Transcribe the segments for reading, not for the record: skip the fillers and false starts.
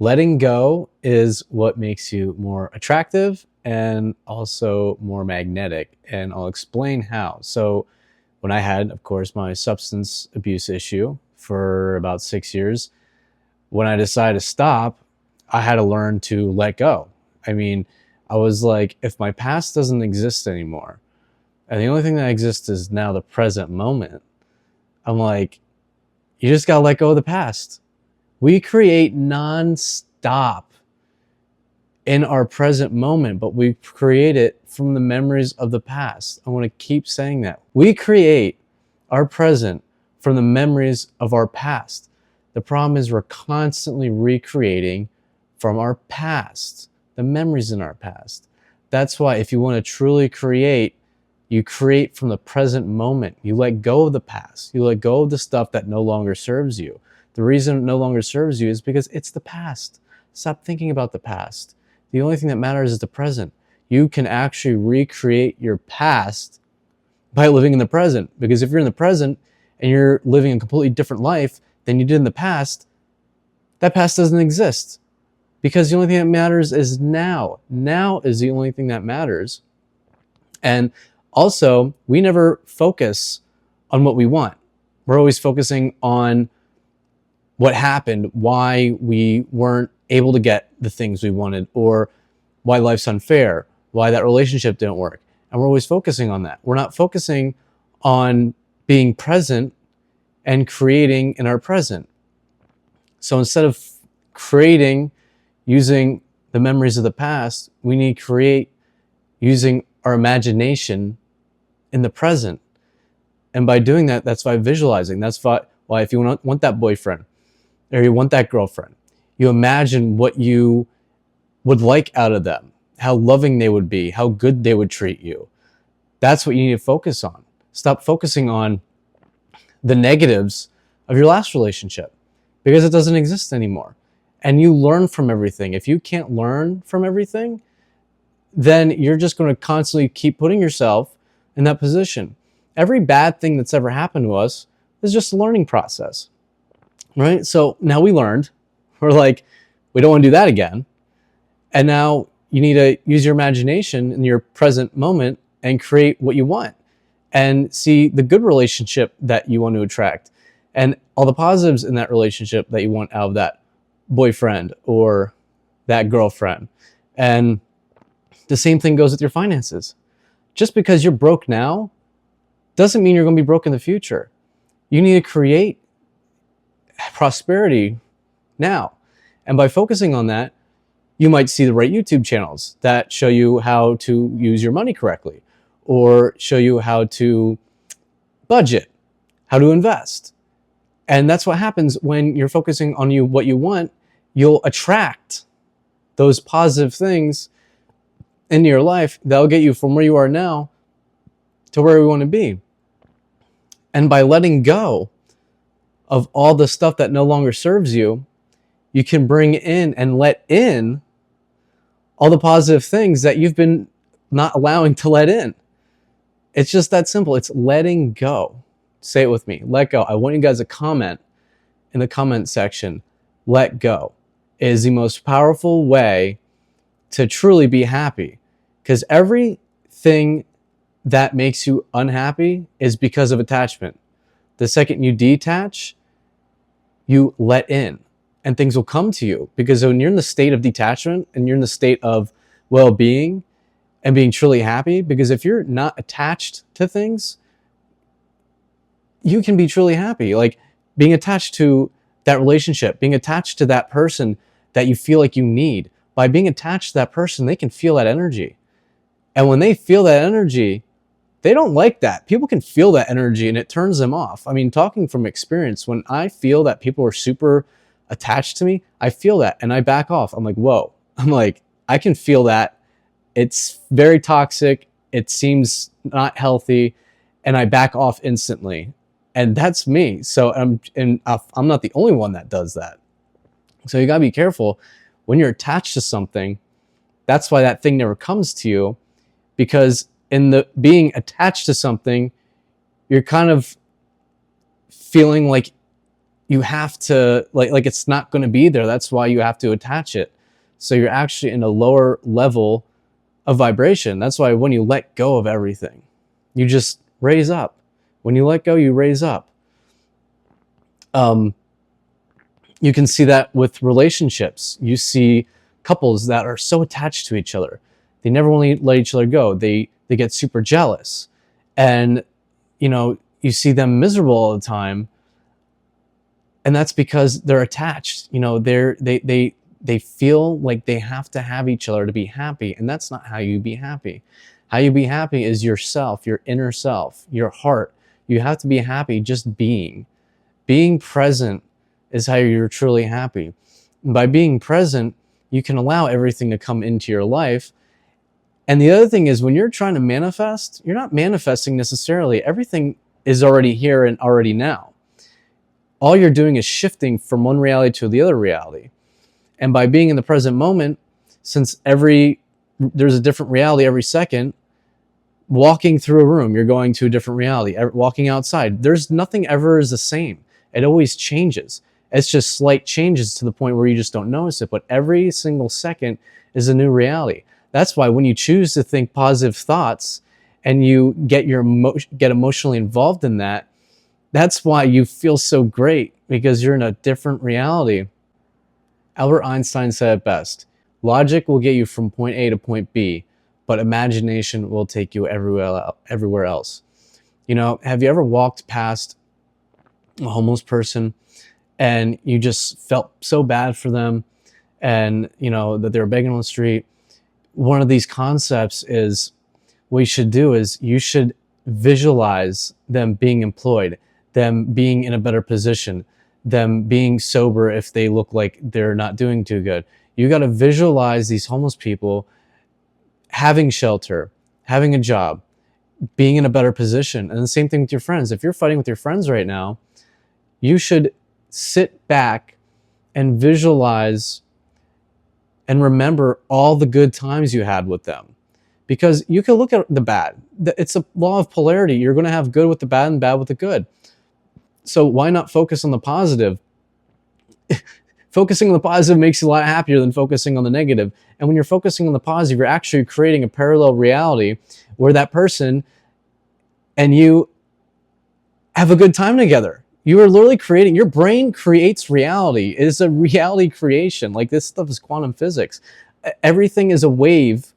letting go is what makes you more attractive and also more magnetic. And I'll explain how. So, when I had, of course, my substance abuse issue for about 6 years, when I decided to stop, I had to learn to let go. I mean, I was like, if my past doesn't exist anymore, and the only thing that exists is now the present moment, I'm like, you just gotta let go of the past. We create non-stop in our present moment, but we create it from the memories of the past. I want to keep saying that. We create our present from the memories of our past. The problem is we're constantly recreating from our past, the memories in our past. That's why if you want to truly create, you create from the present moment. You let go of the past. You let go of the stuff that no longer serves you. The reason it no longer serves you is because it's the past. Stop thinking about the past. The only thing that matters is the present. You can actually recreate your past by living in the present. Because if you're in the present and you're living a completely different life than you did in the past, that past doesn't exist. Because the only thing that matters is now. Now is the only thing that matters. And also, we never focus on what we want. We're always focusing on what happened, why we weren't able to get the things we wanted, or why life's unfair, why that relationship didn't work. And we're always focusing on that. We're not focusing on being present and creating in our present. So instead of creating using the memories of the past, we need to create using our imagination in the present. And by doing that, that's by visualizing. That's why if you want that boyfriend or you want that girlfriend, you imagine what you would like out of them, how loving they would be, how good they would treat you. That's what you need to focus on. Stop focusing on the negatives of your last relationship because it doesn't exist anymore. And you learn from everything. If you can't learn from everything, then you're just going to constantly keep putting yourself in that position. Every bad thing that's ever happened to us is just a learning process, right? So now we learned. We're like, we don't want to do that again. And now you need to use your imagination in your present moment and create what you want and see the good relationship that you want to attract and all the positives in that relationship that you want out of that boyfriend or that girlfriend. And the same thing goes with your finances. Just because you're broke now doesn't mean you're going to be broke in the future. You need to create prosperity now. And by focusing on that, you might see the right YouTube channels that show you how to use your money correctly or show you how to budget, how to invest. And that's what happens when you're focusing on what you want. You'll attract those positive things into your life that'll get you from where you are now to where we want to be. And by letting go of all the stuff that no longer serves you, you can bring in and let in all the positive things that you've been not allowing to let in. It's just that simple. It's letting go. Say it with me. Let go. I want you guys to comment in the comment section. Let go is the most powerful way to truly be happy. Because everything that makes you unhappy is because of attachment. The second you detach, you let in. And things will come to you. Because when you're in the state of detachment and you're in the state of well-being and being truly happy, because if you're not attached to things, you can be truly happy. Like being attached to that relationship, being attached to that person that you feel like you need. By being attached to that person, they can feel that energy. And when they feel that energy, they don't like that. People can feel that energy and it turns them off. I mean, talking from experience, when I feel that people are super attached to me, I feel that and I back off. I'm like, whoa. I'm like, I can feel that. It's very toxic. It seems not healthy. And I back off instantly. And that's me. So I'm not the only one that does that. So you gotta be careful when you're attached to something. That's why that thing never comes to you, because in the being attached to something, you're kind of feeling like you have to like it's not going to be there. That's why you have to attach it. So you're actually in a lower level of vibration. That's why when you let go of everything, you just raise up. When you let go, you raise up. You can see that with relationships. You see couples that are so attached to each other. They never want to let each other go. They get super jealous. And, you know, you see them miserable all the time. And that's because they're attached. You know, they feel like they have to have each other to be happy. And that's not how you be happy. How you be happy is yourself, your inner self, your heart. You have to be happy just being. Being present is how you're truly happy. And by being present, you can allow everything to come into your life. And the other thing is when you're trying to manifest, you're not manifesting necessarily. Everything is already here and already now. All you're doing is shifting from one reality to the other reality. And by being in the present moment, since there's a different reality every second, walking through a room, you're going to a different reality. Walking outside, there's nothing ever is the same. It always changes. It's just slight changes to the point where you just don't notice it. But every single second is a new reality. That's why when you choose to think positive thoughts and you get emotionally involved in that, that's why you feel so great, because you're in a different reality. Albert Einstein said it best: logic will get you from point A to point B, but imagination will take you everywhere else. You know, have you ever walked past a homeless person and you just felt so bad for them, and you know that they're begging on the street? One of these concepts is what you should do is you should visualize them being employed, them being in a better position, them being sober if they look like they're not doing too good. You got to visualize these homeless people having shelter, having a job, being in a better position. And the same thing with your friends. If you're fighting with your friends right now, you should sit back and visualize and remember all the good times you had with them. Because you can look at the bad. It's a law of polarity. You're going to have good with the bad and bad with the good. So why not focus on the positive? Focusing on the positive makes you a lot happier than focusing on the negative. And when you're focusing on the positive, you're actually creating a parallel reality where that person and you have a good time together. You are literally creating, your brain creates reality. It is a reality creation. Like, this stuff is quantum physics. Everything is a wave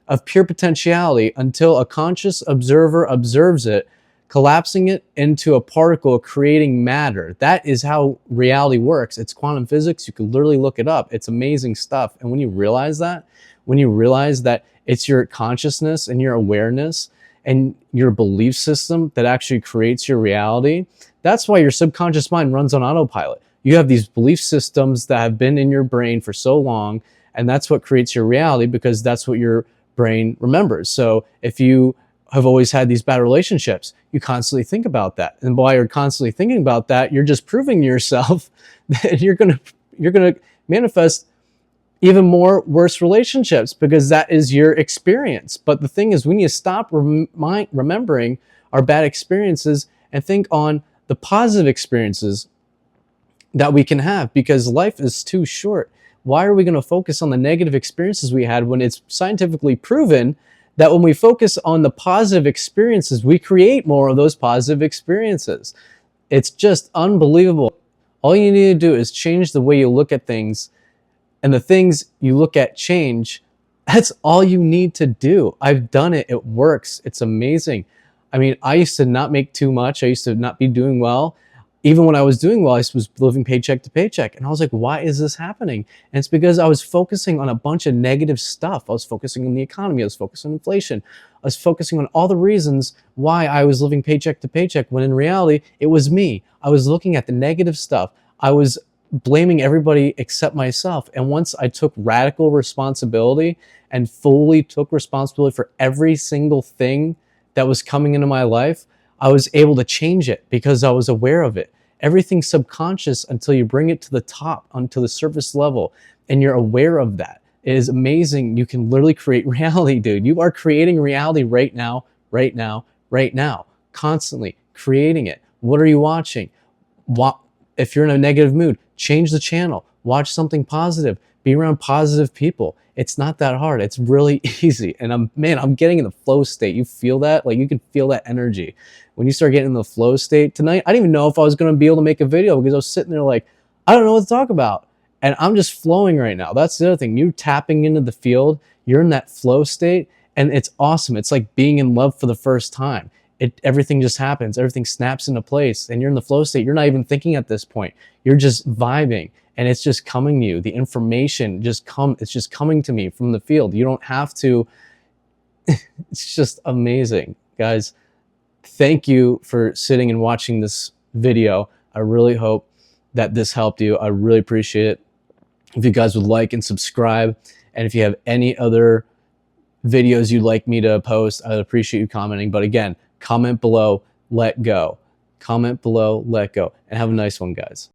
of pure potentiality until a conscious observer observes it, collapsing it into a particle, creating matter. That is how reality works. It's quantum physics. You can literally look it up. It's amazing stuff. And when you realize that it's your consciousness and your awareness and your belief system that actually creates your reality, that's why your subconscious mind runs on autopilot. You have these belief systems that have been in your brain for so long, and that's what creates your reality, because that's what your brain remembers. So if you have always had these bad relationships, you constantly think about that. And while you're constantly thinking about that, you're just proving to yourself that you're gonna manifest even more worse relationships, because that is your experience. But the thing is, we need to stop remembering our bad experiences and think on the positive experiences that we can have, because life is too short. Why are we going to focus on the negative experiences we had when it's scientifically proven that when we focus on the positive experiences, we create more of those positive experiences? It's just unbelievable. All you need to do is change the way you look at things, and the things you look at change. That's all you need to do. I've done it. It works. It's amazing. I mean, I used to not make too much. I used to not be doing well. Even when I was doing well, I was living paycheck to paycheck. And I was like, why is this happening? And it's because I was focusing on a bunch of negative stuff. I was focusing on the economy. I was focusing on inflation. I was focusing on all the reasons why I was living paycheck to paycheck, when in reality, it was me. I was looking at the negative stuff. I was blaming everybody except myself. And once I took radical responsibility and fully took responsibility for every single thing that was coming into my life, I was able to change it because I was aware of it. Everything's subconscious until you bring it to the top, onto the surface level, and you're aware of that. It is amazing. You can literally create reality, dude. You are creating reality right now, constantly creating it. What are you watching? If you're in a negative mood, change the channel, watch something positive, be around positive people. It's not that hard. It's really easy. And I'm getting in the flow state. You feel that? Like, you can feel that energy. When you start getting in the flow state tonight, I didn't even know if I was going to be able to make a video because I was sitting there like, I don't know what to talk about. And I'm just flowing right now. That's the other thing. You're tapping into the field. You're in that flow state, and it's awesome. It's like being in love for the first time. Everything just happens. Everything snaps into place, and you're in the flow state. You're not even thinking at this point. You're just vibing, and it's just coming to you. The information it's just coming to me from the field. You don't have to. It's just amazing, guys. Thank you for sitting and watching this video. I really hope that this helped you. I really appreciate it. If you guys would like and subscribe, and if you have any other videos you'd like me to post, I'd appreciate you commenting. But again, comment below, let go. Comment below, let go. And have a nice one, guys.